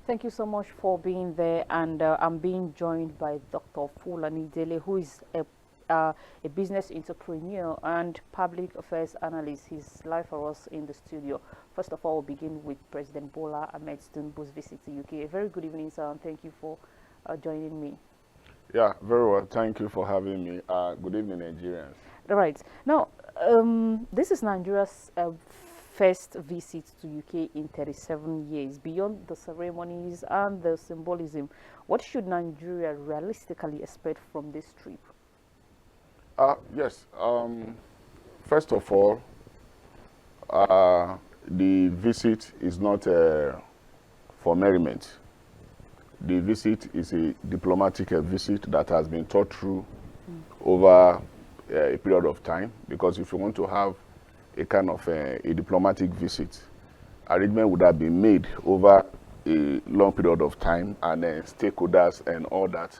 Thank you so much for being there, and I'm being joined by Dr. Fulani Dele, who is a business entrepreneur and public affairs analyst. He's live for us in the studio. First of all, we'll begin with President Bola Ahmed Tinubu's visit to UK. A very good evening, sir, and thank you for joining me. Yeah, very well. Thank you for having me. Good evening, Nigerians. Right. Now, this is Nigeria's first visit to UK in 37 years. Beyond the ceremonies and the symbolism, what should Nigeria realistically expect from this trip? Yes. First of all, the visit is not for merriment. The visit is a diplomatic visit that has been thought through over a period of time, because if you want to have a kind of a diplomatic visit, arrangement would have been made over a long period of time, and then stakeholders and all that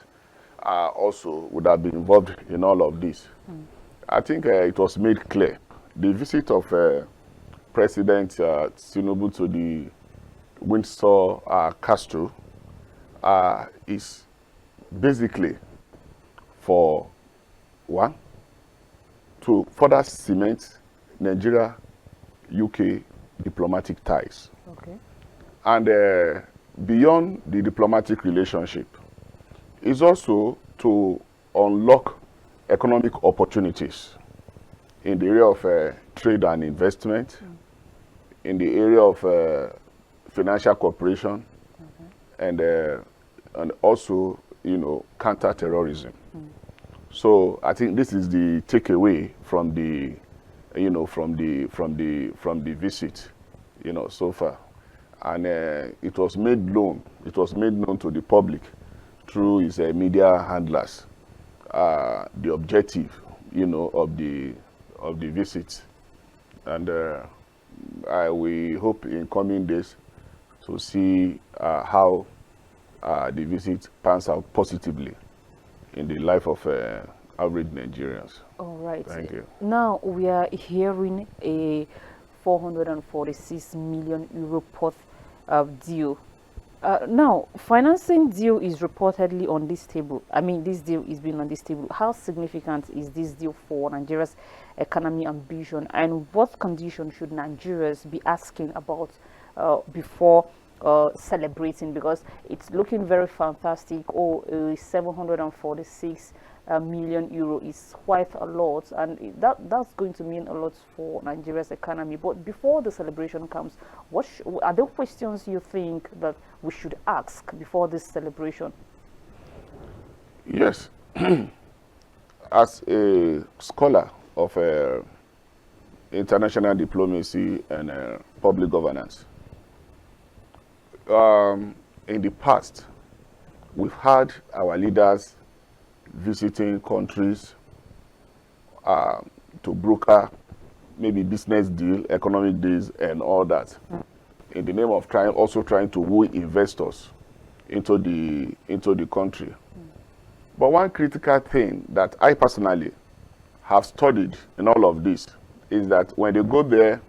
also would have been involved in all of this. I think it was made clear. The visit of President Tinubu to the Windsor Castle is basically for one, to further cement Nigeria-UK diplomatic ties. Okay. And beyond the diplomatic relationship, is also to unlock economic opportunities in the area of trade and investment, in the area of financial cooperation, and also, counter-terrorism. So I think this is the takeaway from the, from the visit, so far, and it was made known. It was made known to the public through his media handlers, the objective, of the visit, and we hope in coming days to see how the visit pans out positively in the life of average Nigerians. All right. Thank you. Now we are hearing a 446 million euro port deal. Now, financing deal is reportedly on this table. I mean, this deal is being on this table. How significant is this deal for Nigeria's economy ambition, and what conditions should Nigerians be asking about before celebrating? Because it's looking very fantastic. 746 million euro is quite a lot, and that's going to mean a lot for Nigeria's economy. But before the celebration comes, what are the questions you think that we should ask before this celebration? Yes. As a scholar of international diplomacy and public governance, in the past, we've had our leaders visiting countries to broker maybe business deal, economic deals, and all that, in the name of trying to woo investors into the country. But one critical thing that I personally have studied in all of this is that when they go there,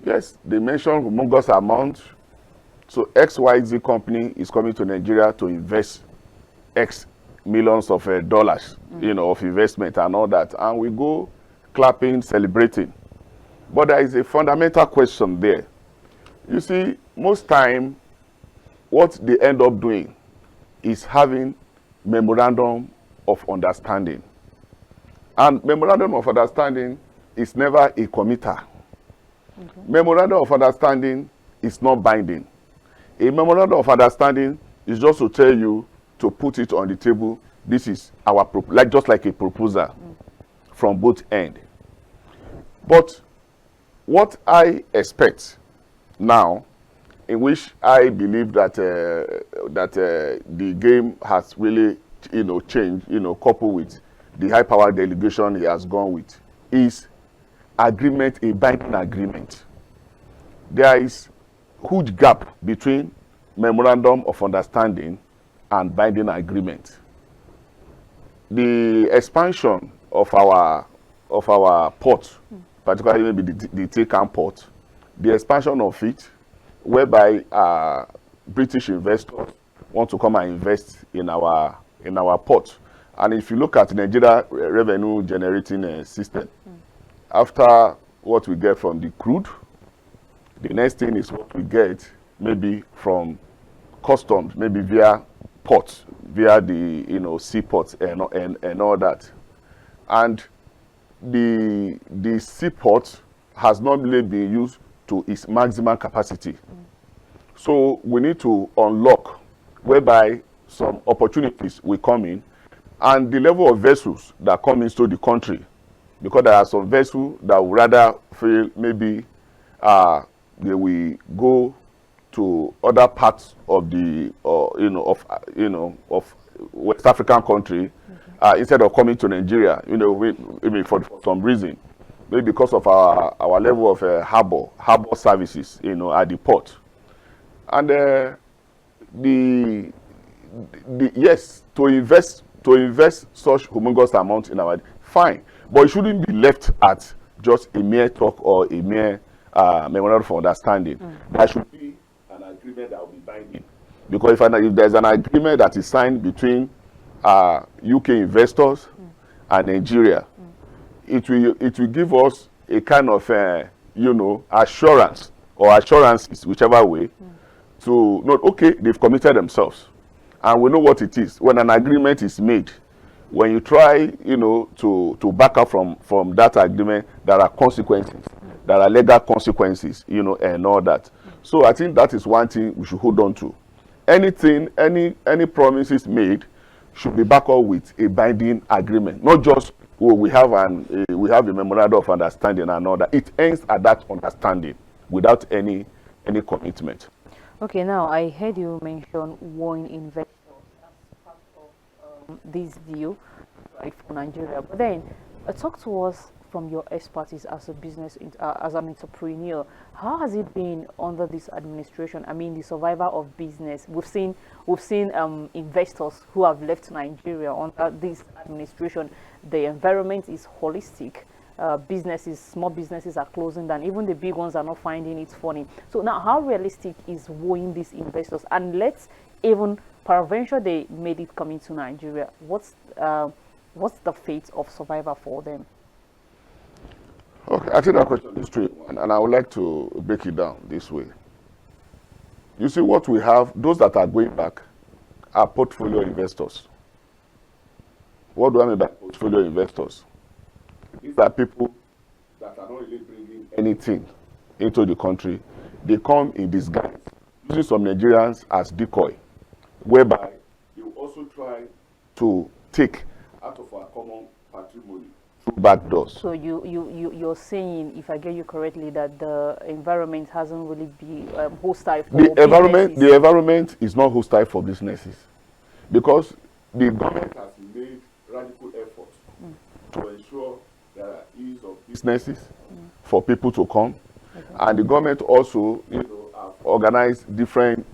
yes, they mention humongous amount. So XYZ company is coming to Nigeria to invest X millions of dollars, of investment and all that. And we go clapping, celebrating. But there is a fundamental question there. You see, most time, what they end up doing is having memorandum of understanding. And memorandum of understanding is never a committer. Memorandum of understanding is not binding. A memorandum of understanding is just to tell you to put it on the table. This is our just like a proposal from both ends. But what I expect now, in which I believe that the game has really changed, coupled with the high power delegation he has gone with, is agreement, a binding agreement. There is huge gap between memorandum of understanding and binding agreement. The expansion of our port, particularly maybe the Tekan port, the expansion of it, whereby British investors want to come and invest in our port. And if you look at Nigeria revenue generating system, after what we get from the crude, the next thing is what we get maybe from customs, maybe via ports, via the seaports and all that. And the seaport has not really been used to its maximum capacity. So we need to unlock whereby some opportunities will come in, and the level of vessels that come into the country, because there are some vessels that would rather feel maybe they will go to other parts of the of West African country instead of coming to Nigeria, maybe for some reason, maybe because of our level of harbor services, at the port. And yes, to invest such humongous amount in our, fine, but it shouldn't be left at just a mere talk or a mere memorandum of understanding. There should be an agreement that will be binding, because if there's an agreement that is signed between UK investors and Nigeria, it will give us a kind of assurance or assurances, whichever way, to know, okay, they've committed themselves, and we know what it is. When an agreement is made, when you try to back up from that agreement, there are consequences, there are legal consequences, and all that. So I think that is one thing we should hold on to. Any promises made should be backed up with a binding agreement, not just we have a memorandum of understanding and all that. It ends at that understanding without any commitment. Okay, now I heard you mention wooing investors as part of this deal, right, for Nigeria. But then, talk to us from your expertise as a as an entrepreneur. How has it been under this administration? I mean, the survival of business. We've seen investors who have left Nigeria under this administration. The environment is holistic. Small businesses are closing down. Even the big ones are not finding it funny. So now, how realistic is wooing these investors? And let's even peradventure they made it coming to Nigeria. What's the fate of survival for them? Okay, I think that question is straight one, and I would like to break it down this way. You see, what we have, those that are going back are portfolio investors. What do I mean by portfolio investors? These are people that are not really bringing anything into the country. They come in disguise, using some Nigerians as decoy, whereby they will also try to take out of our common patrimony through back doors. So you're saying, if I get you correctly, that the environment hasn't really been hostile for businesses. The environment is not hostile for businesses, because the government has made radical efforts to ensure there are ease of businesses for people to come, and the government also have organized different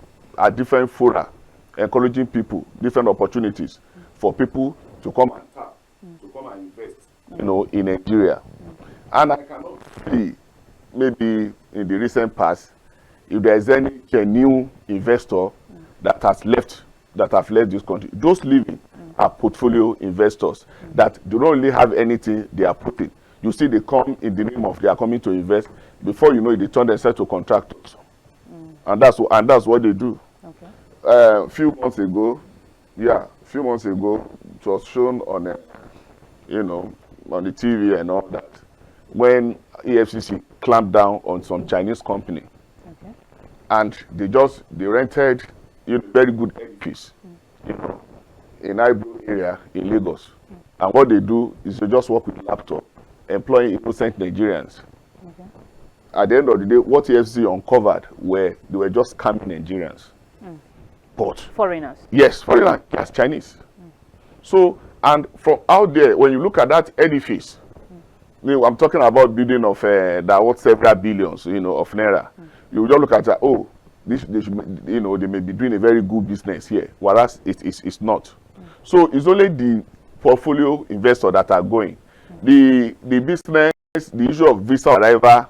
fora, encouraging people, different opportunities for people to come and tap, to come and invest, in Nigeria. And I cannot see, maybe in the recent past, if there is any genuine investor that have left this country. Those leaving are portfolio investors that do not really have anything they are putting. You see, they come in the name of they are coming to invest. Before you know it, they turn themselves to contractors, and that's what they do. Okay. A few months ago, it was shown on on the TV and all that, when EFCC clamped down on some Chinese company, and they rented very good edifice, in Ibro area in Lagos, and what they do is they just work with laptop, employing innocent Nigerians. At the end of the day, what EFCC uncovered they were just scamming Nigerians. But foreigners. Yes, foreigners, yes, Chinese. So, and from out there, when you look at that edifice, I'm talking about building of that worth several billions, of naira. You just look at that. Oh, they should, they may be doing a very good business here, whereas it's not. So it's only the portfolio investor that are going. The business, the issue of visa arrival,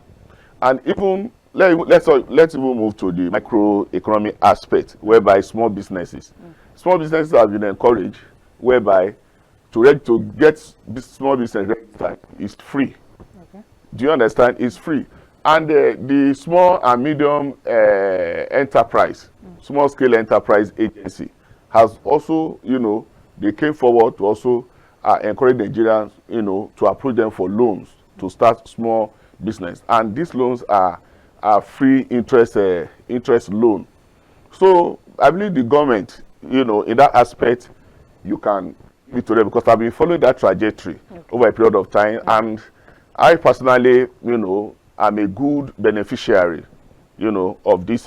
and even let's even move to the microeconomic aspect, whereby small businesses have been encouraged, whereby to get this small business registered is free. Okay. Do you understand? It's free. And the small and medium enterprise, small scale enterprise agency has also, they came forward to also encourage Nigerians, to approach them for loans to start small business. And these loans are free interest loan. So I believe the government, in that aspect, you can give it to them, because I've been following that trajectory over a period of time, and I personally, I'm a good beneficiary, of this,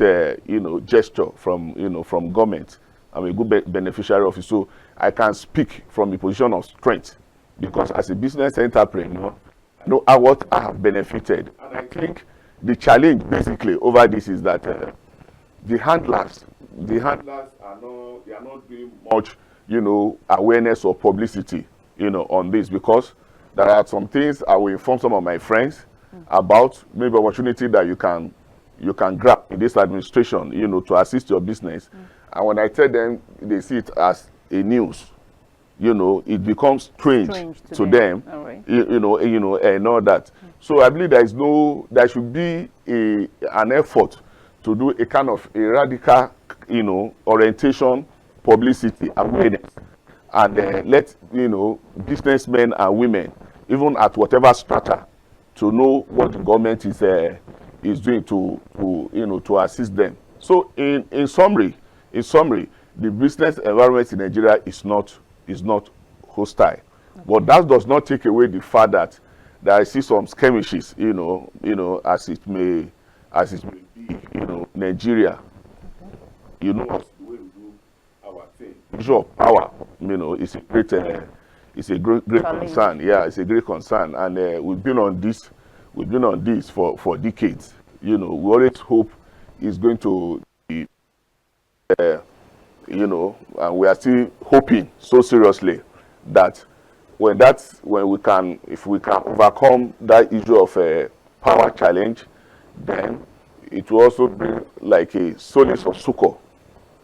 gesture from government. I'm a good beneficiary of it, so I can speak from a position of strength, because as a business entrepreneur, I know what I have benefited. And I think the challenge basically over this is that the handlers are not doing much, awareness or publicity, on this, because there are some things I will inform some of my friends about, maybe opportunity that you can grab in this administration, to assist your business. And when I tell them, they see it as a news. It becomes strange to them. All right. And all that. So I believe there should be an effort to do a kind of a radical, orientation, publicity, awareness, and let businessmen and women, even at whatever strata, to know what the government is doing to assist them. So in summary, the business environment in Nigeria is not hostile. Okay. But that does not take away the fact that I see some skirmishes, as it may be, Nigeria. Okay. The way we do our thing. Issue of power, it's a great concern. Yeah, it's a great concern, and we've been on this for decades. We always hope it's going to be, and we are still hoping so seriously that if we can overcome that issue of power challenge, then it will also bring like a solace of succor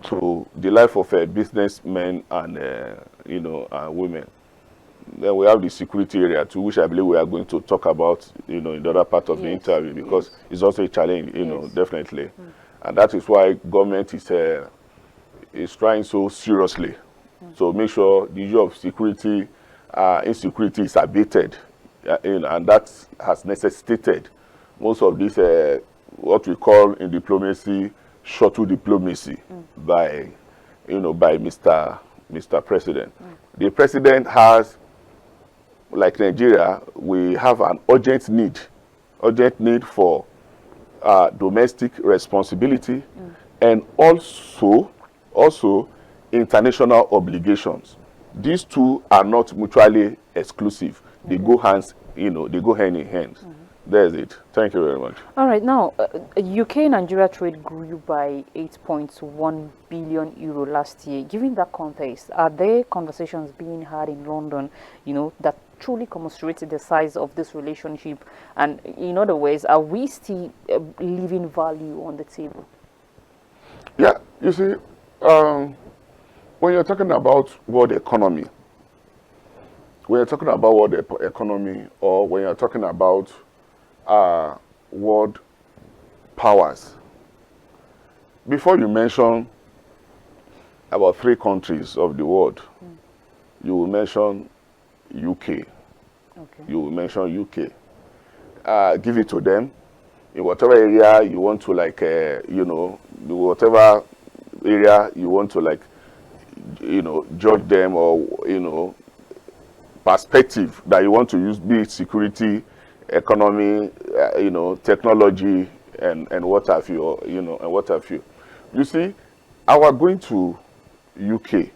to the life of businessmen and and women. Then we have the security area too, which I believe we are going to talk about, in the other part of the interview, because it's also a challenge, definitely. And that is why government is trying so seriously to make sure the issue of security, insecurity is abated, and that has necessitated most of this, what we call in diplomacy, shuttle diplomacy by Mr. President. The president has, like Nigeria, we have an urgent need for domestic responsibility, and also international obligations. These two are not mutually exclusive. They go hand in hand. There's it. Thank you very much. All right. Now, UK-Nigeria trade grew by 8.1 billion euro last year. Given that context, are there conversations being had in London, that truly commensurate the size of this relationship? And in other words, are we still leaving value on the table? Yeah. You see, when you're talking about world economy, or when you're talking about world powers, before you mention about 3 countries of the world, you will mention UK. Okay. You will mention UK. Give it to them in whatever area you want to, whatever area you want to, judge them, or perspective that you want to use, be it security, economy, technology, and what have you, and what have you. You see, our going to UK,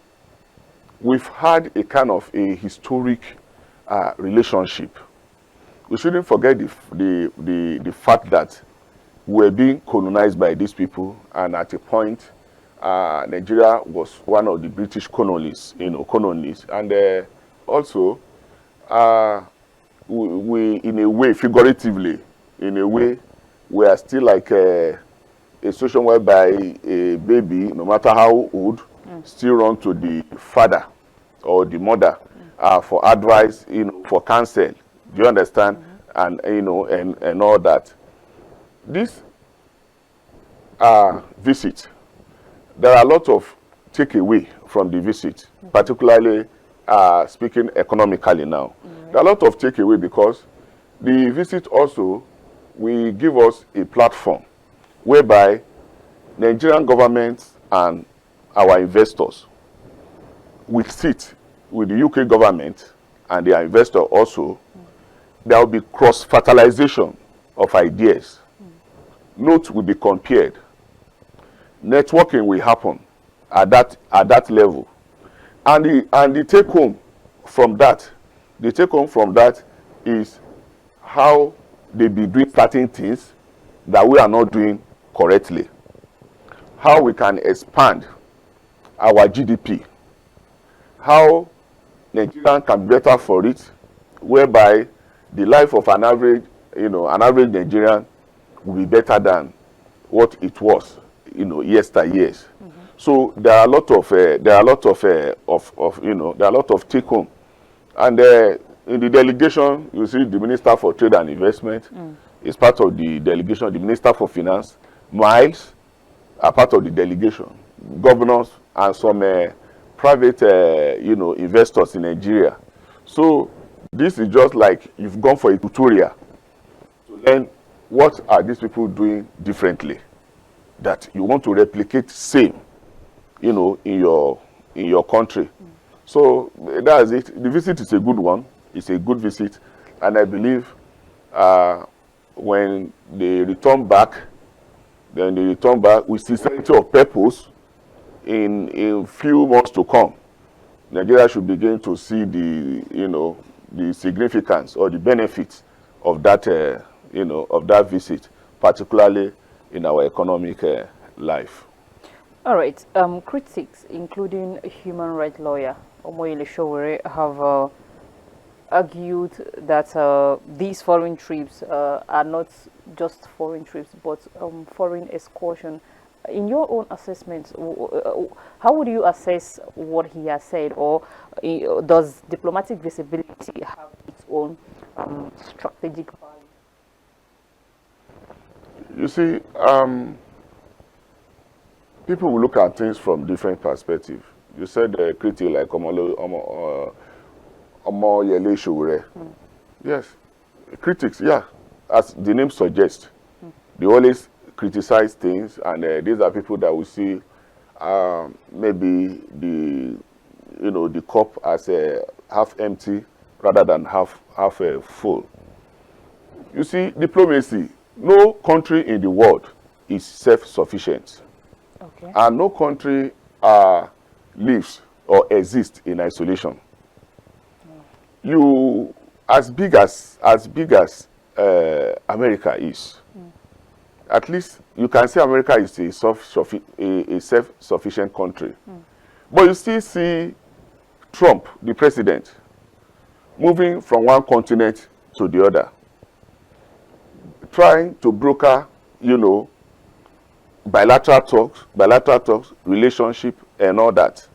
we've had a kind of a historic relationship. We shouldn't forget the fact that we're being colonized by these people, and at a point, Nigeria was one of the British colonies, and also we in a way, figuratively, in a way, we are still like a situation whereby a baby, no matter how old, still run to the father or the mother for advice, for counsel. Do you understand? And and all that. This visit, there are a lot of takeaway from the visit, particularly speaking economically now. There are a lot of takeaway because the visit also will give us a platform whereby Nigerian government and our investors will sit with the UK government and their investor also. There will be cross-fertilization of ideas. Notes will be compared. Networking will happen at that level. And the take home from that, is how they be doing certain things that we are not doing correctly. How we can expand our GDP. How Nigerian can be better for it, whereby the life of an average Nigerian will be better than what it was, yesteryears. So there are a lot of take home, and in the delegation you see the Minister for Trade and Investment is part of the delegation. The Minister for Finance, Miles, are part of the delegation. Governors and some private investors in Nigeria. So this is just like you've gone for a tutorial to learn what are these people doing differently that you want to replicate same, in your country. So that's it. The visit is a good one. It's a good visit, and I believe when they return back, with sincerity of purpose. In a few months to come, Nigeria should begin to see the significance or the benefits of that visit, particularly in our economic life. All right. Critics, including a human rights lawyer Omoyele Sowore, have argued that these foreign trips are not just foreign trips, but foreign excursion. In your own assessment, how would you assess what he has said, or does diplomatic visibility have its own strategic value? You see, people will look at things from different perspectives. You said critic like Omoyele Sowore. Yes, critics, yeah, as the name suggests, they always criticize things, and these are people that we see maybe the cup as half empty rather than half full. You see, diplomacy, no country in the world is self-sufficient. Okay. And no country lives or exists in isolation. You, as big as America is, at least you can say America is a self-sufficient country. But you still see Trump, the president, moving from one continent to the other, trying to broker, bilateral talks, relationship, and all that.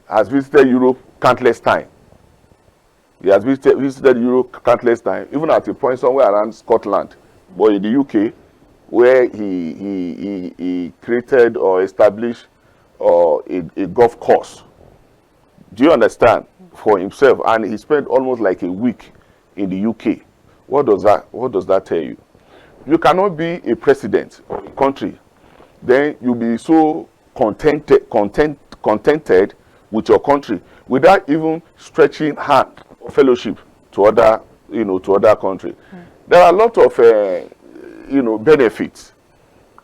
Has visited Europe countless times. He has visited Europe countless times, even at a point somewhere around Scotland, but in the UK, where he created or established a golf course. Do you understand? For himself, and he spent almost like a week in the UK. What does that tell you? You cannot be a president of a country, then you'll be so contented with your country without even stretching hand or fellowship to other countries. There are a lot of benefits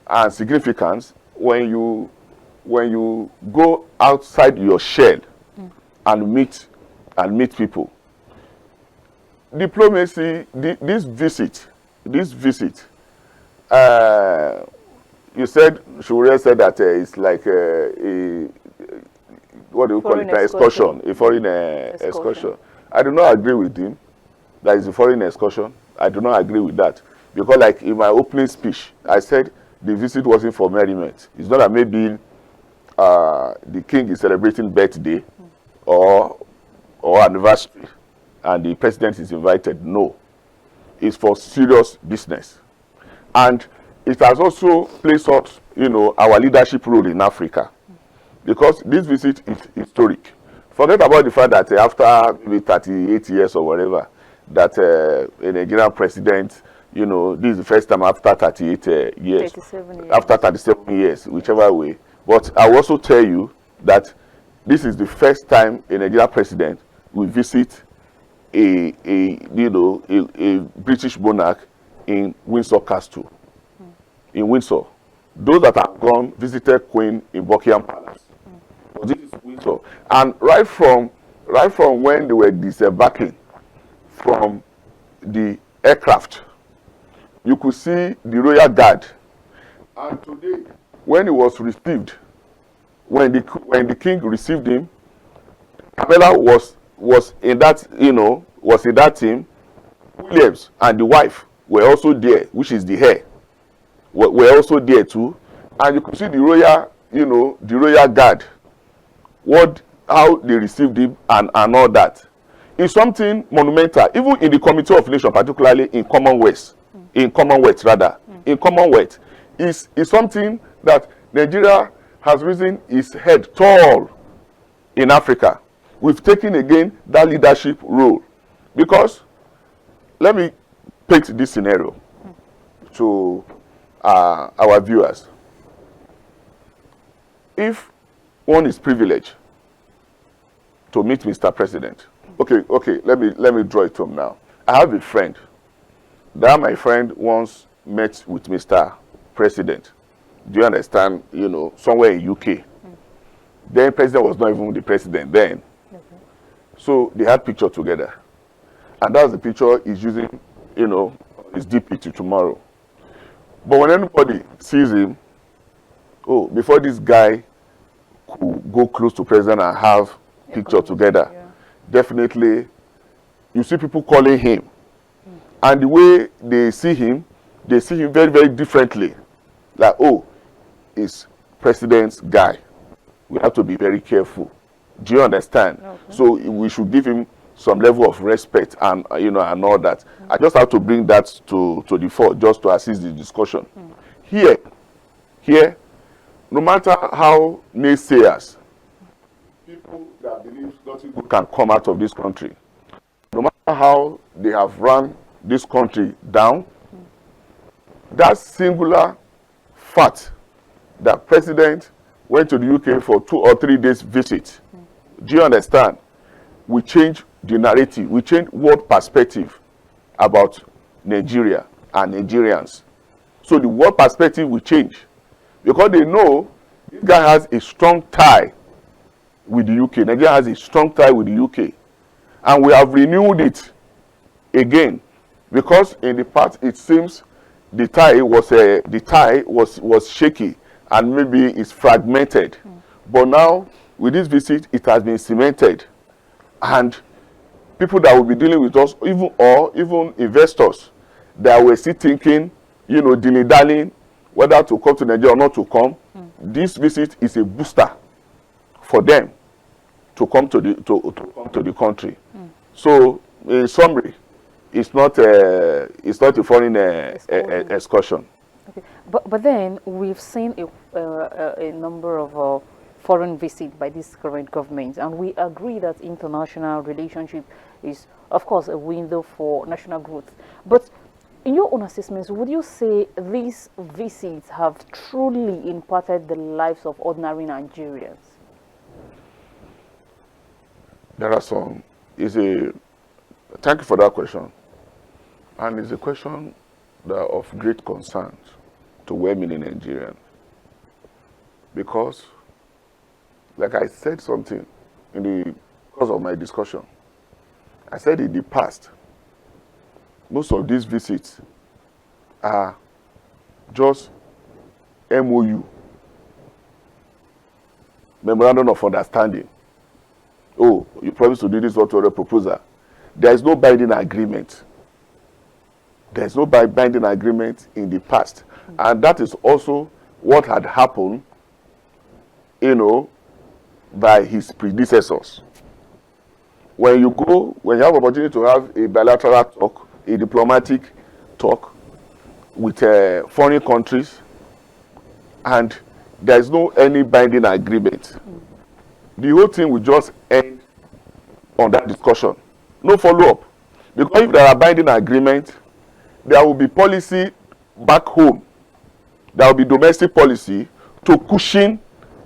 and significance when you go outside your shell and meet people. Diplomacy, this visit, you said, Sowore said that it's like what do you call it? Excursion, a foreign excursion. I do not agree with him that it's a foreign excursion. I do not agree with that. Because like in my opening speech, I said the visit wasn't for merriment. It's not that maybe the king is celebrating birthday or anniversary and the president is invited. No. It's for serious business. And it has also placed us, our leadership role in Africa. Because this visit is historic. Forget about the fact that after maybe 38 years or whatever, that a Nigerian president, this is the first time after 38 years. 37 years. After 37 years, whichever way. But I will also tell you that this is the first time a Nigerian president will visit a British monarch in Windsor Castle. In Windsor. Those that have gone visited Queen in Buckingham Palace. But this is Windsor. And right from when they were disembarking from the aircraft, you could see the royal guard. And today, when he was received, when the king received him, Camilla was in that team. Williams and the wife were also there, which is the heir, were also there too. And you could see the royal guard, how they received him and all that. It's something monumental, even in the Committee of Nations, particularly in Commonwealth, is something that Nigeria has risen its head tall in Africa. We've taken again that leadership role. Because, let me paint this scenario to our viewers. If one is privileged to meet Mr. President, okay, let me draw it home now. I have a friend. That my friend once met with Mr. President. Do you understand? Somewhere in UK. Then president was not even the president then. Okay. So they had picture together. And that's the picture he's using, his DP to tomorrow. But when anybody sees him, before this guy could go close to president and have picture together, definitely you see people calling him. And the way they see him very, very differently. Like, it's president's guy. We have to be very careful. Do you understand? Okay. So we should give him some level of respect and and all that. I just have to bring that to the fore just to assist the discussion. Here, no matter how naysayers, people that believe nothing good can come out of this country, no matter how they have run this country down, that singular fact that president went to the UK for 2 or 3 days visit, do you understand? We change the narrative, we change world perspective about Nigeria and Nigerians. So the world perspective will change because they know this guy has a strong tie with the UK. Nigeria has a strong tie with the UK, and we have renewed it again because in the past it seems the tie was shaky and maybe it's fragmented. But now with this visit, it has been cemented, and people that will be dealing with us, even investors that were still thinking, dilly-dallying whether to come to Nigeria or not to come, this visit is a booster for them to come to the country. So, in summary, it's not a foreign excursion. Okay, but then we've seen a number of foreign visits by this current government, and we agree that international relationship is, of course, a window for national growth. But in your own assessments, would you say these visits have truly impacted the lives of ordinary Nigerians? There are some. Thank you for that question. And it's a question of great concern to well-meaning Nigerians. Because, like I said something in the course of my discussion, I said in the past, most of these visits are just MOU, Memorandum of Understanding. Oh, you promised to do this or to the proposal. There is no binding agreement. There's no binding agreement in the past. And that is also what had happened, by his predecessors. When you have opportunity to have a bilateral talk, a diplomatic talk with foreign countries, and there's no any binding agreement, the whole thing will just end on that discussion. No follow-up. Because if there are binding agreements, there will be policy back home. There will be domestic policy to cushion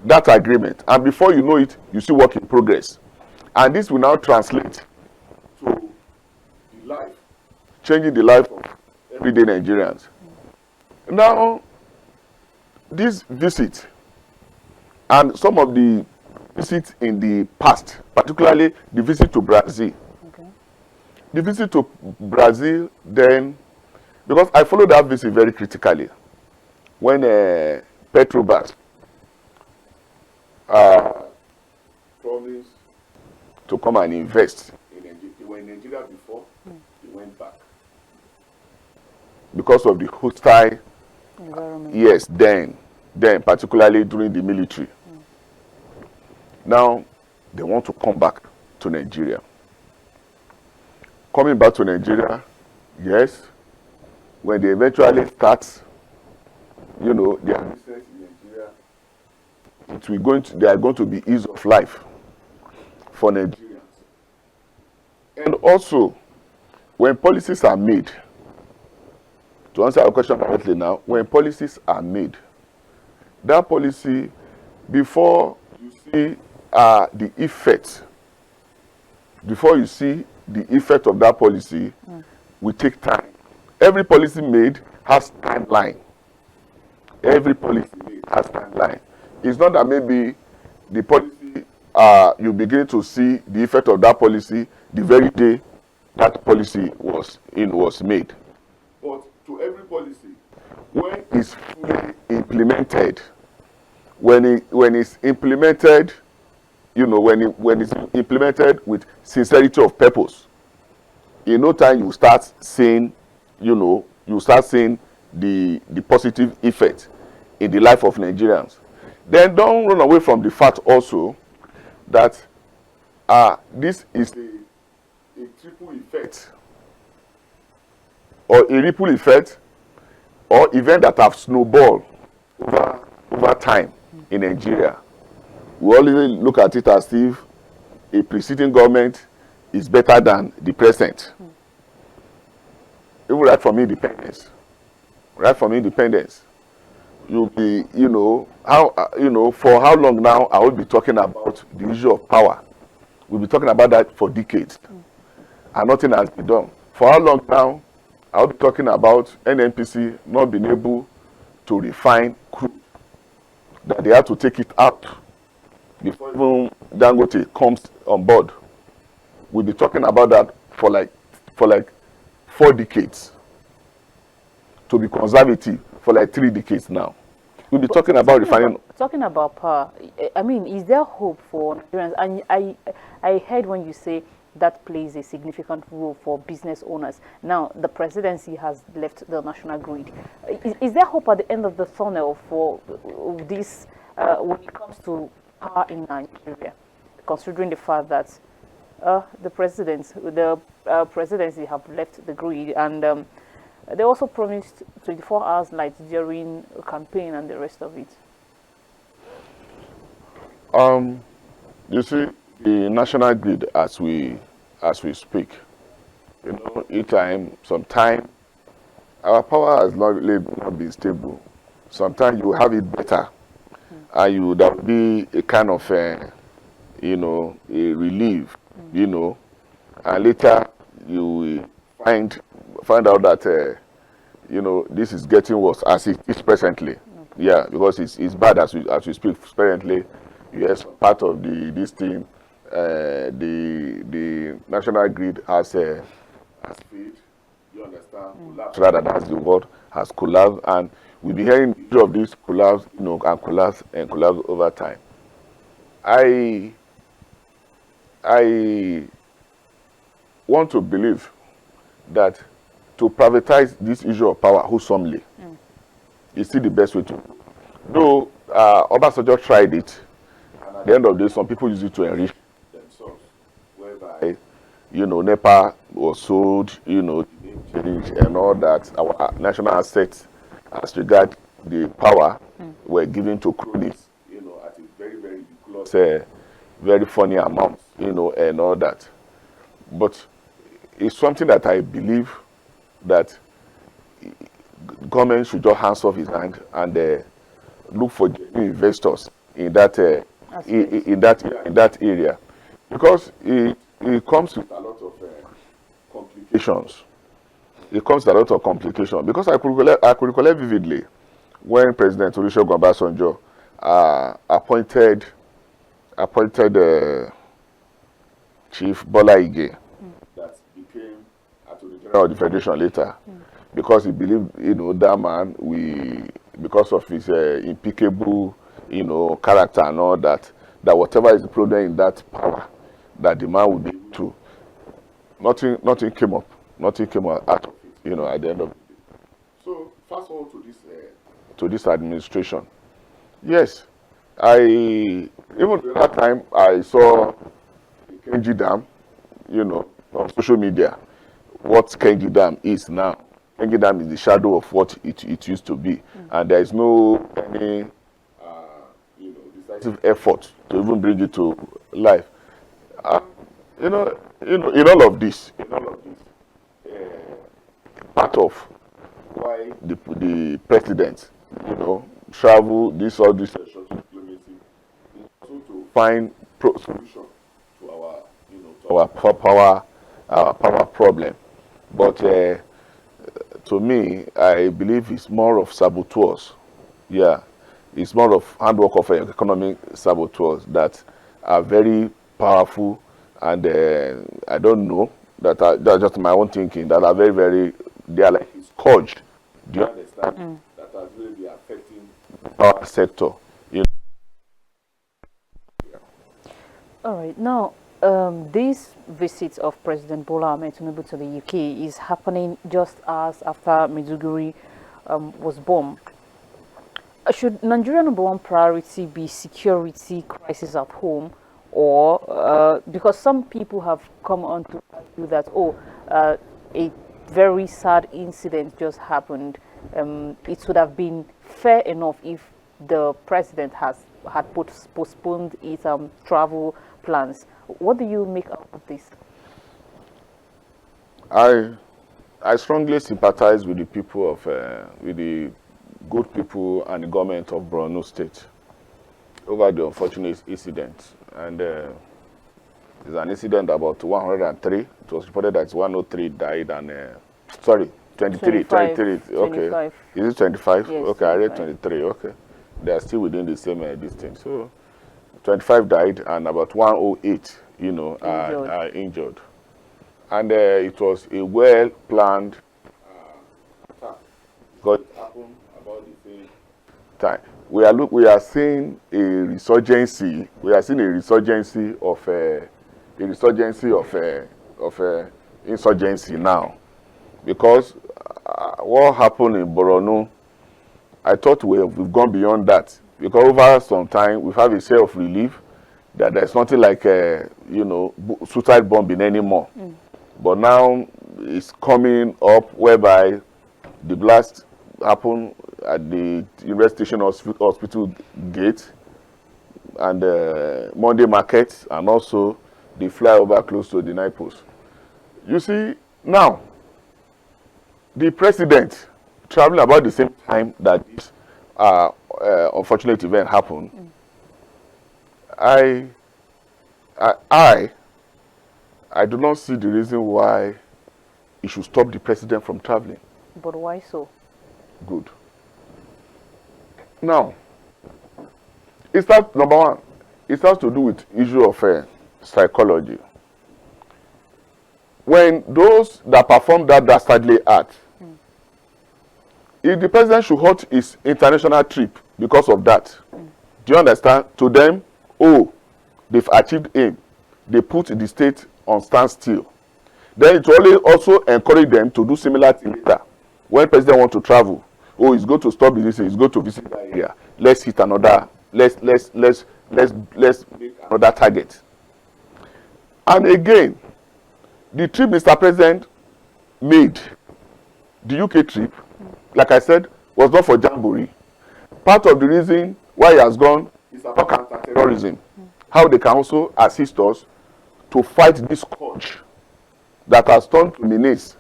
that agreement. And before you know it, you see work in progress. And this will now translate to the life, changing the life of everyday Nigerians. Now, this visit and some of the visits in the past, particularly the visit to Brazil. Okay. The visit to Brazil then, because I followed that visit very critically, when Petrobras promised to come and invest in Nigeria. They were in Nigeria before, they went back. Because of the hostile environment. Yes, then particularly during the military. Now, they want to come back to Nigeria. Coming back to Nigeria, yes, when they eventually start, their business in Nigeria, they are going to be ease of life for Nigerians. And also, when policies are made, to answer your question directly now, when policies are made, that policy, before you see the effect, before you see the effect of that policy, will take time. Every policy made has timeline. Every policy made has timeline. It's not that maybe the policy, you begin to see the effect of that policy the very day that policy was made. But to every policy, when it's fully implemented, when it's implemented, when it's implemented with sincerity of purpose, in no time you start seeing, the positive effect in the life of Nigerians. Then don't run away from the fact also that this is a triple effect, or a ripple effect, or event that have snowballed over time in Nigeria. We always look at it as if a preceding government is better than the present. Even right from independence. You'll be, for how long now I will be talking about the issue of power. We'll be talking about that for decades. And nothing has been done. For how long now I'll be talking about NNPC not being able to refine crude, that they have to take it out before even Dangote comes on board. We'll be talking about that for like 4 decades. To be conservative, for like 3 decades now. We'll be talking about refining. Talking about power, I mean, is there hope for Nigerians? And I heard when you say that plays a significant role for business owners. Now, the presidency has left the national grid. Is there hope at the end of the tunnel for this when it comes to power in Nigeria, considering the fact that the presidency have left the grid, and they also promised 24 hours light during a campaign and the rest of it? You see, the national grid, as we speak, each time, sometime, our power has not really not been stable. Sometimes you have it better, and there will be a kind of a relief, and later you will find out that this is getting worse as it is presently. Yeah, because it's bad as we speak presently. Yes, part of this thing, the national grid has failed. You understand? Collapse, rather, that's the word, has collapsed, and we'll be hearing the issue of this collapse, and collapse over time. I want to believe that to privatize this issue of power wholesomely is still the best way to. Though Obasanjo tried it, and at the end of the day, some people use it to enrich themselves, whereby NEPA was sold, change and all that. Our national assets, as regard the power, were given to cronies, at a very, very ridiculous, very funny amount, and all that. But it's something that I believe that government should just hands off his hand and look for investors in that in that area, because it comes with a lot of complications. It comes with a lot of complications, because I could recollect vividly when President Olusegun Obasanjo appointed Chief Bola Ige, that became Attorney General of the Federation later, because he believed, that man, because of his impeccable, character and all that, that whatever is the problem in that power, that the man would be able to. Nothing came up. Nothing came out of it, at the end of the day. So fast forward to this administration. Yes, even at that time I saw Kenji Dam, on social media. What Kenji Dam is now. Kenji Dam is the shadow of what it used to be, and there is no any decisive effort to even bring it to life. In all of this, part of why the president, travel all this short diplomacy, is also to find solution to our power problem. But to me, I believe it's more of saboteurs. Yeah, it's more of handwork of economic saboteurs that are very powerful, and I don't know, that's just my own thinking, that are very, very, they are like scourge. Do you understand? That are really affecting the power sector. All right. Now, this visit of President Bola Ahmed Tinubu to the UK is happening just as after Maiduguri was bombed. Should Nigerian number one priority be security crisis at home, or because some people have come on to argue that a very sad incident just happened, it would have been fair enough if the president had postponed its travel plans. What do you make out of this? I strongly sympathize with the people of with the good people and the government of Borno State over the unfortunate incident. And it's an incident about 103. It was reported that 103 died, and sorry, 23. 23. Okay. 25. Is it 25? Yes, okay, 25. I read 23. Okay. They are still within the same distance. So 25 died, and about 108, are injured. And it was a well-planned attack, because it happened about the same time. We are seeing a resurgency. We are seeing a resurgency of insurgency now, because what happened in Borno, I thought we've gone beyond that, because over some time we've had a sense of relief that there's nothing like suicide bombing anymore. But now it's coming up, whereby the blast happened at the University Station Hospital gate, and Monday Market, and also the flyover close to the night post. You see, now the president traveling about the same time that this unfortunate event happened. I do not see the reason why it should stop the president from traveling. But why so? Good. Now, it starts, number one, it has to do with issue of psychology. When those that perform that dastardly act, if the president should halt his international trip because of that, do you understand? To them, they've achieved aim. They put the state on standstill. Then it will also encourage them to do similar things later. When president want to travel, oh, he's going to stop business, he's going to visit that area. Let's hit another, let's make another target. And again, the trip Mr. President made, the UK trip, like I said, was not for jamboree. Part of the reason why he has gone is about counter-terrorism. How they can also assist us to fight this scourge that has turned to menace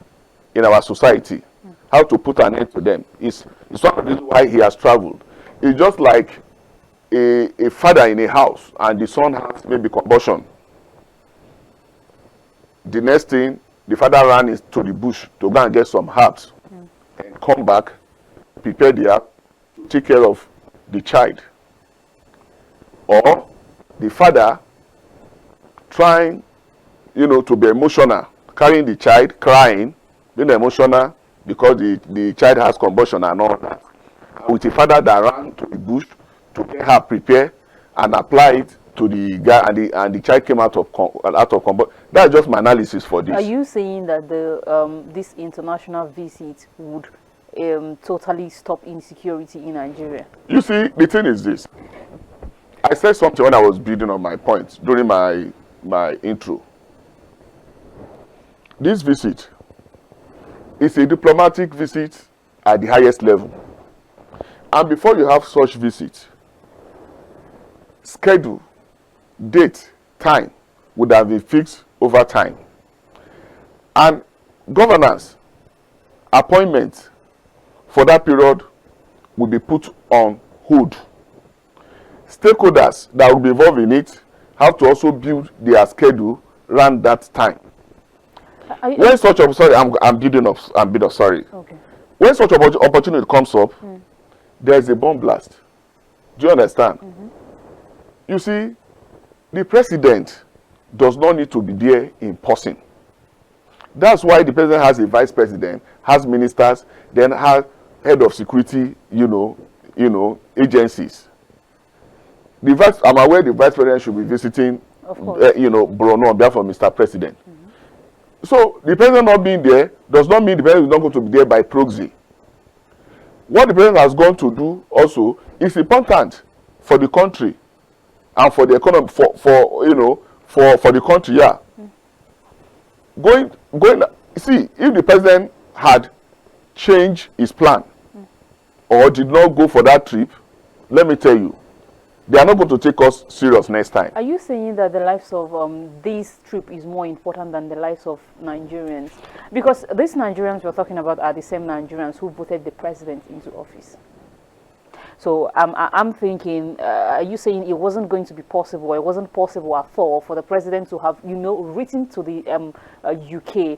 in our society. How to put an end to them. It's one of the reasons why he has traveled. It's just like a father in a house and the son has maybe combustion. The next thing, the father ran into the bush to go and get some herbs and come back, prepare the herb, to take care of the child. Or the father trying, to be emotional, carrying the child, crying, being emotional because the child has combustion and all that. With the father that ran to the bush to get her prepare and apply it to the guy, and the child came out of combustion. That's just my analysis for this. Are you saying that this international visit would totally stop insecurity in Nigeria? You see, the thing is this. I said something when I was building on my points during my intro. This visit is a diplomatic visit at the highest level. And before you have such visit, schedule, date, time would have been fixed over time. And governance, appointments for that period will be put on hold. Stakeholders that will be involved in it have to also build their schedule around that time. When such sorry, I'm building up. Sorry. Okay. When such opportunity comes up, there is a bomb blast. Do you understand? You see, the president does not need to be there in person. That's why the president has a vice president, has ministers, then has head of security, agencies. I'm aware the vice president should be visiting, Borno on behalf of Mr. President. So the president not being there does not mean the president is not going to be there by proxy. What the president has gone to do also is important for the country and for the economy, for the country. Yeah. Going. See, if the president had changed his plan or did not go for that trip, let me tell you, they are not going to take us serious next time. Are you saying that the lives of this trip is more important than the lives of Nigerians? Because these Nigerians we're talking about are the same Nigerians who voted the president into office. So I'm thinking, are you saying it wasn't going to be possible, it wasn't possible at all for the president to have, written to the UK,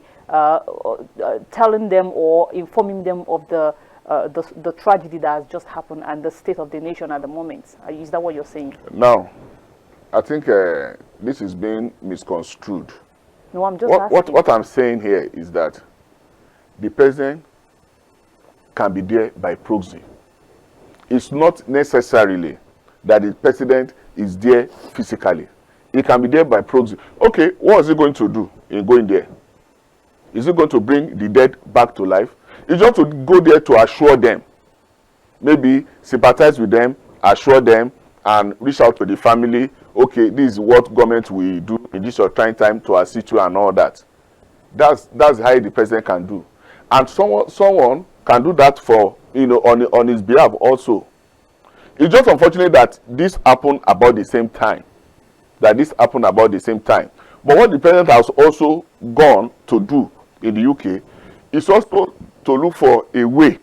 telling them or informing them of the tragedy that has just happened and the state of the nation at the moment? Is that what you're saying? No, I think this is being misconstrued. No, I'm just asking. What I'm saying here is that the president can be there by proxy. It's not necessarily that the president is there physically. He can be there by proxy. Okay, what is he going to do in going there? Is he going to bring the dead back to life? It's just to go there to assure them, maybe sympathize with them, assure them, and reach out to the family. Okay, this is what government will do in this your trying time to assist you and all that. That's how the president can do, and someone can do that for on his behalf also. It's just unfortunate that this happened about the same time. But what the president has also gone to do in the UK is also to look for a way,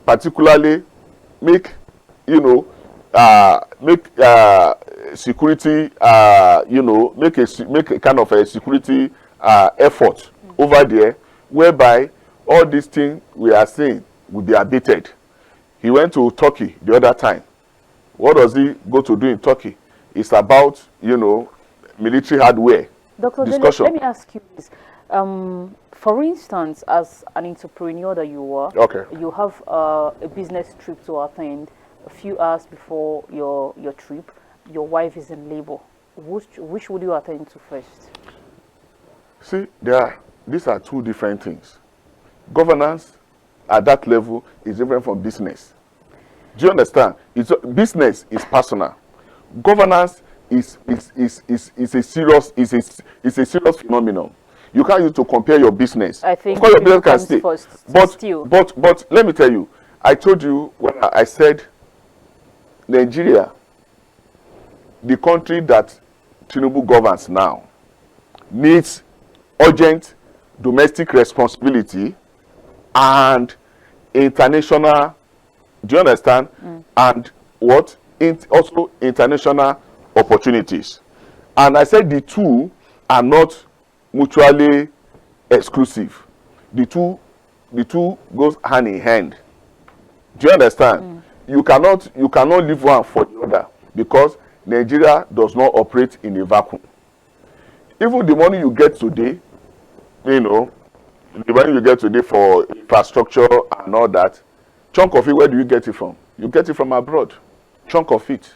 particularly make security, make a kind of a security effort over there, whereby all these things we are seeing will be abated. He went to Turkey the other time. What does he go to do in Turkey? It's about military hardware. Dr. discussion. Let me ask you this. For instance, as an entrepreneur that you are, okay, you have a business trip to attend. A few hours before your trip, your wife is in labor. Which would you attend to first? See, there these are two different things. Governance at that level is different from business. Do you understand? Business is personal. Governance is a serious phenomenon. You can't use to compare your business. I think of course, your business can comes stay. first, But still. but let me tell you, I told you when I said Nigeria, the country that Tinubu governs now, needs urgent domestic responsibility and international, do you understand? And what? Also international opportunities. And I said the two are not mutually exclusive. The two goes hand in hand. Do you understand? You cannot leave one for the other, because Nigeria does not operate in a vacuum. Even the money you get today, you know, the money you get today for infrastructure and all that, chunk of it, where do you get it from? You get it from abroad. Chunk of it,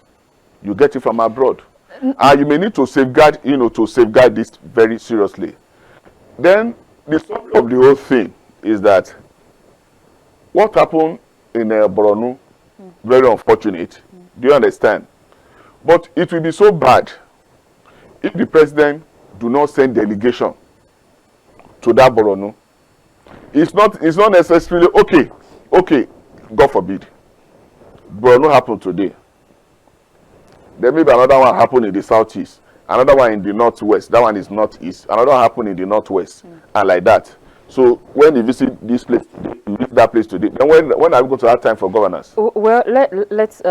you get it from abroad. And you may need to safeguard, this very seriously. Then the story of the whole thing is that what happened in Borno, very unfortunate. Do you understand? But it will be so bad if the president do not send delegation to that Borno. It's not necessarily okay, God forbid, Borno happened today. There may be another one happen in the southeast, another one in the northwest, that one is northeast, another one happen in the northwest, and like that. So when you visit this place, you visit that place today. Then when are we going to have time for governance? Well, let's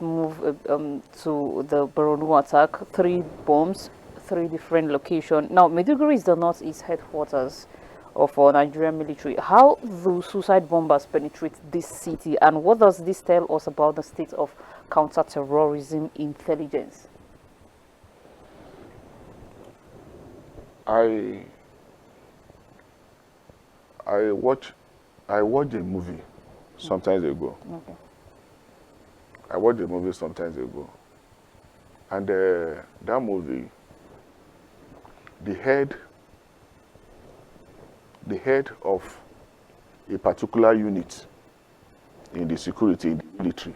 move to the Borno attack. 3 bombs, 3 different locations. Now, Maiduguri is the northeast headquarters of our Nigerian military. How do suicide bombers penetrate this city, and what does this tell us about the state of counter-terrorism intelligence? I watched a movie sometimes ago. Okay. I watched a movie sometimes ago, and that movie, the head of a particular unit in the security, in the military,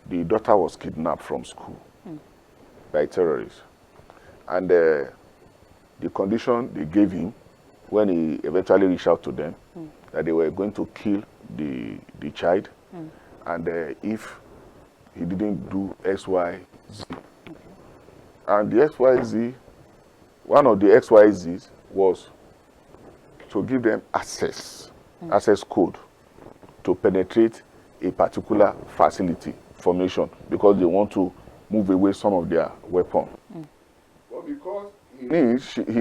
the daughter was kidnapped from school by terrorists, and the condition they gave him when he eventually reached out to them, that they were going to kill the child, and if he didn't do XYZ. And the XYZ, one of the XYZs was to give them access code to penetrate a particular facility formation, because they want to move away some of their weapon. But because he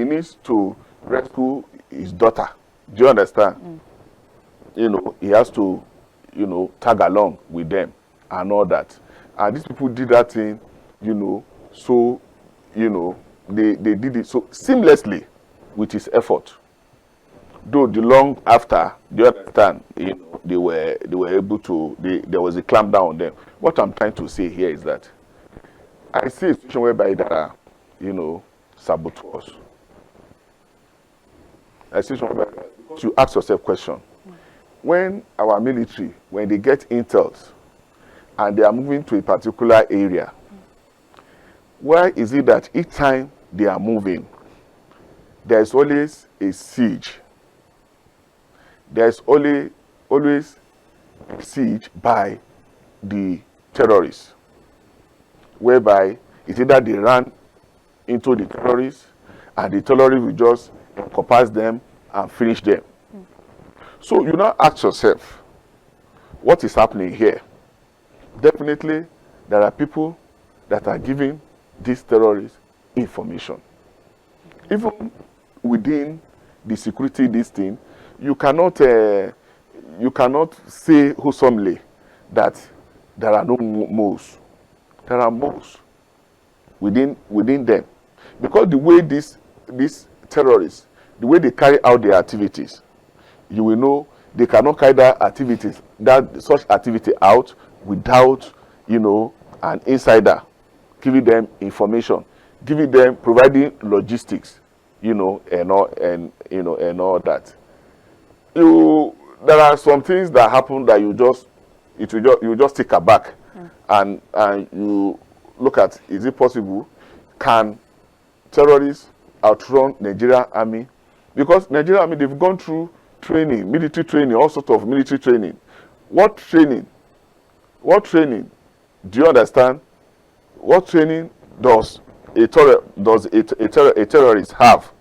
needs to rescue his daughter, do you understand? He has to, tag along with them and all that. And these people did that thing, so, they did it so seamlessly with his effort. Though the long after, do you understand, they were able to, there was a clampdown on them. What I'm trying to say here is that I see a situation whereby there are, saboteurs. A situation whereby, because you ask yourself a question, when our military, when they get intels and they are moving to a particular area, why is it that each time they are moving, there's always a siege? There's always a siege by the terrorists, whereby it's either they run into the terrorists and the terrorists will just encompass them and finish them. So you now ask yourself, what is happening here? Definitely, there are people that are giving these terrorists information. Even within the security, this thing, you cannot say wholesomely that there are no moles. There are moles within them, because the way these terrorists, the way they carry out their activities, you will know they cannot carry such activity out without an insider giving them information, providing logistics and all that. There are some things that happen that you just take aback, and you look at, is it possible? Can terrorists outrun Nigeria army? Because Nigeria army, they've gone through training, military training, all sorts of military training. What training? What training? Do you understand? What training does a terrorist have?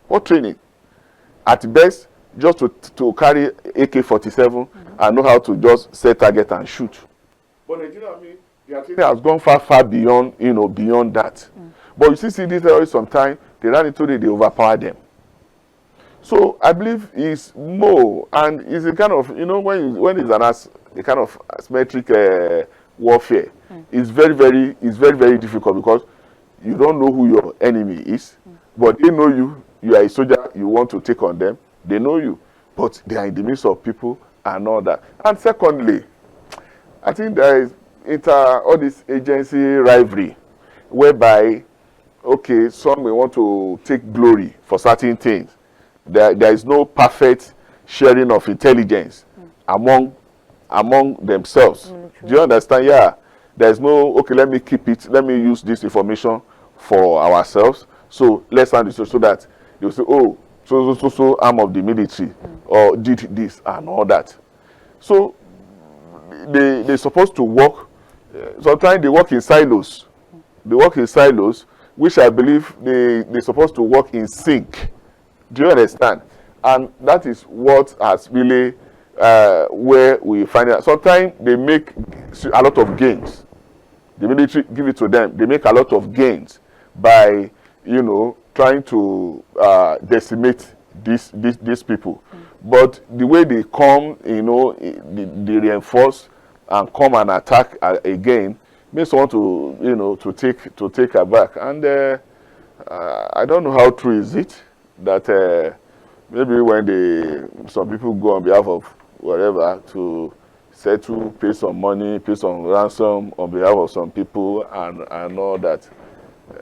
What training? At best, just to carry AK-47 and know how to just set target and shoot. But Nigeria army, their training has gone far beyond, beyond that. But you see these terrorists sometimes, they run into it, they overpower them. So I believe it's more, and it's a kind of, when it's a kind of asymmetric warfare, it's very difficult, because you don't know who your enemy is, but they know you. You are a soldier, you want to take on them, they know you, but they are in the midst of people and all that. And secondly, I think there is all this agency rivalry, whereby, okay, some may want to take glory for certain things. There is no perfect sharing of intelligence among themselves. Do you understand? Yeah. There's no, okay, let me keep it, let me use this information for ourselves. So let's hand it so that they'll say, oh, so arm of the military or did this and all that. So they're supposed to work. Sometimes they work in silos. They work in silos, which I believe they're supposed to work in sync. Do you understand? And that is what has really where we find it. Sometimes they make a lot of gains. The military give it to them. They make a lot of gains by, trying to decimate these people. But the way they come, they reinforce and come and attack again, makes one to take aback. And I don't know how true is it that maybe when some people go on behalf of whatever to settle, pay some money, pay some ransom on behalf of some people and all that.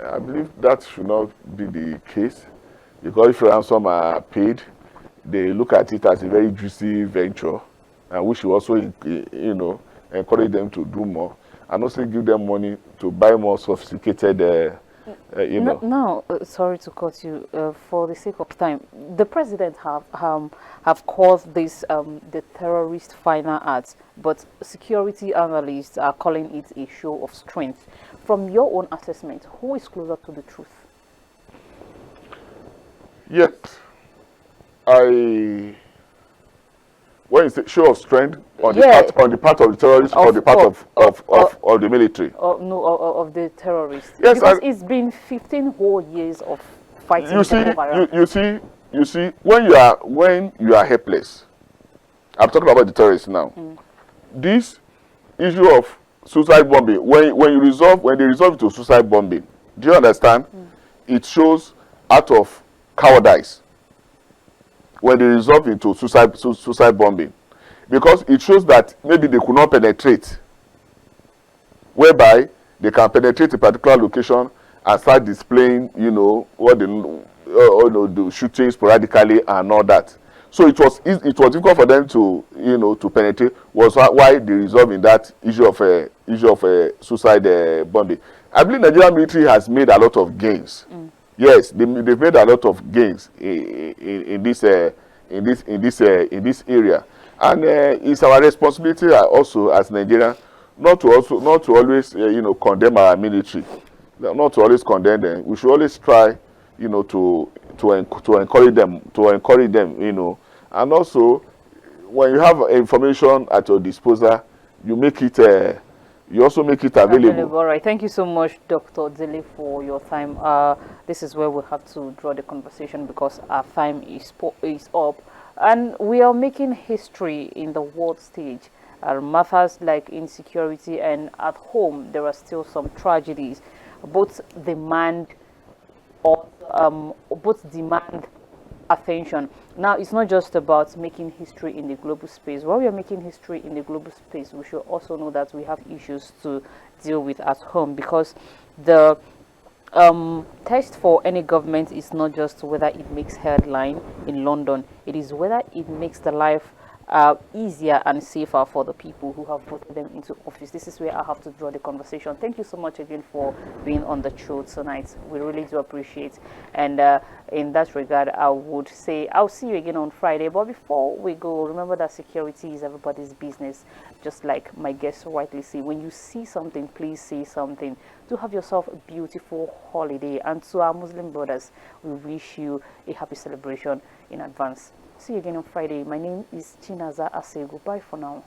I believe that should not be the case, because if ransom are paid, they look at it as a very juicy venture, and we should also, encourage them to do more, and also give them money to buy more sophisticated, Now, sorry to cut you. For the sake of time, the president have called this the terrorist final act, but security analysts are calling it a show of strength. From your own assessment, who is closer to the truth? Yes, when it's a show of strength on the part of the terrorists or the part of the military? No, of the terrorists. Yes, because it's been 15 whole years of fighting. You see, when you are helpless. I'm talking about the terrorists now. This issue of suicide bombing, when they resolve it to suicide bombing, do you understand? It shows out of cowardice when they resolve into suicide bombing, because it shows that maybe they could not penetrate, whereby they can penetrate a particular location and start displaying, what they do, shooting sporadically and all that. So it was difficult for them to to penetrate. Was why they resolved in that issue of suicide bombing. I believe Nigerian military has made a lot of gains. Yes, they've made a lot of gains in this area, and it's our responsibility also as Nigerians not to always condemn our military, not to always condemn them. We should always try to encourage them, and also when you have information at your disposal, you make it you also make it available. All right. Thank you so much, Dr. Dele, for your time. This is where we'll have to draw the conversation because our time is up. And we are making history in the world stage. Matters like insecurity, and at home, there are still some tragedies. Both demand attention. Now, it's not just about making history in the global space. While we are making history in the global space, we should also know that we have issues to deal with at home, because the test for any government is not just whether it makes headline in London, it is whether it makes the life easier and safer for the people who have voted them into office. This is where I have to draw the conversation. Thank you so much again for being on the show tonight. We really do appreciate. And in that regard, I would say I'll see you again on Friday. But before we go, remember that security is everybody's business. Just like my guest rightly say, when you see something, please say something. Do have yourself a beautiful holiday. And to our Muslim brothers, we wish you a happy celebration in advance. See you again on Friday. My name is Chinaza Asego. Bye for now.